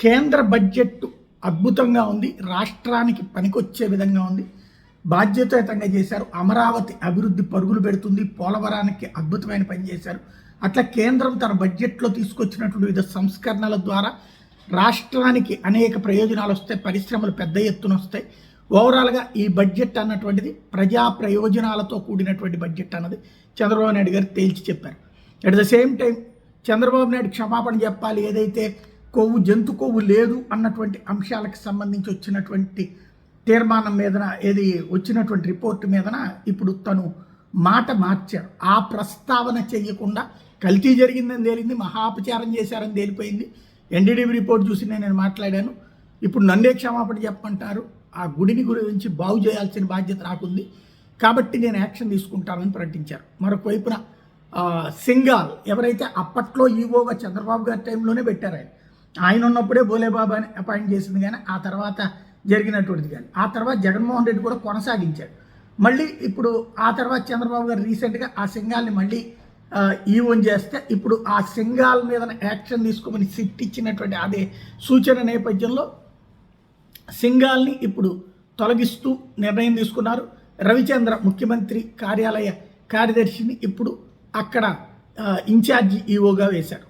కేంద్ర బడ్జెట్ అద్భుతంగా ఉంది. రాష్ట్రానికి పనికొచ్చే విధంగా ఉంది. బాధ్యతాయుతంగా చేశారు. అమరావతి అభివృద్ధి పరుగులు పెడుతుంది. పోలవరానికి అద్భుతమైన పని చేశారు. అట్లా కేంద్రం తన బడ్జెట్లో తీసుకొచ్చినటువంటి వివిధ సంస్కరణల ద్వారా రాష్ట్రానికి అనేక ప్రయోజనాలు వస్తాయి. పరిశ్రమలు పెద్ద ఎత్తున వస్తాయి. ఓవరాల్గా ఈ బడ్జెట్ అన్నటువంటిది ప్రజా ప్రయోజనాలతో కూడినటువంటి బడ్జెట్ అన్నది చంద్రబాబు నాయుడు గారు తేల్చి చెప్పారు. At the same time Chandrababu Naidu క్షమాపణ చెప్పాలి. ఏదైతే జంతు కొవ్వు లేదు అన్నటువంటి అంశాలకు సంబంధించి వచ్చినటువంటి తీర్మానం మీదన వచ్చినటువంటి రిపోర్ట్ మీదన ఇప్పుడు తను మాట మార్చారు. ఆ ప్రస్తావన చేయకుండా కల్తీ జరిగిందని తేలింది, మహాపచారం చేశారని తేలిపోయింది. ఎన్డీడీబీ రిపోర్ట్ చూసి నేను మాట్లాడాను. ఇప్పుడు నన్నే క్షమాపణ చెప్పమంటారు. ఆ గుడిని గురించి బాగు చేయాల్సిన బాధ్యత నాకుంది కాబట్టి నేను యాక్షన్ తీసుకుంటానని ప్రకటించారు. మరొక వైపున సింగాల్ ఎవరైతే అప్పట్లో ఈవోగా చంద్రబాబు గారి టైంలోనే పెట్టారు. ఆయన ఉన్నప్పుడే బోలేబాబు అని అపాయింట్ చేసింది, కానీ ఆ తర్వాత జరిగినటువంటిది కానీ ఆ తర్వాత జగన్మోహన్ రెడ్డి కూడా కొనసాగించాడు. మళ్ళీ ఇప్పుడు ఆ తర్వాత చంద్రబాబు గారు రీసెంట్గా ఆ సింగాల్ని మళ్ళీ ఈవోన్ చేస్తే ఇప్పుడు ఆ సింగాల్ మీద యాక్షన్ తీసుకోమని సిట్ ఇచ్చినటువంటి అదే సూచన నేపథ్యంలో సింగాల్ని ఇప్పుడు తొలగిస్తూ నిర్ణయం తీసుకున్నారు. రవిచంద్ర ముఖ్యమంత్రి కార్యాలయ కార్యదర్శిని ఇప్పుడు అక్కడ ఇన్ఛార్జి ఈవోగా వేశారు.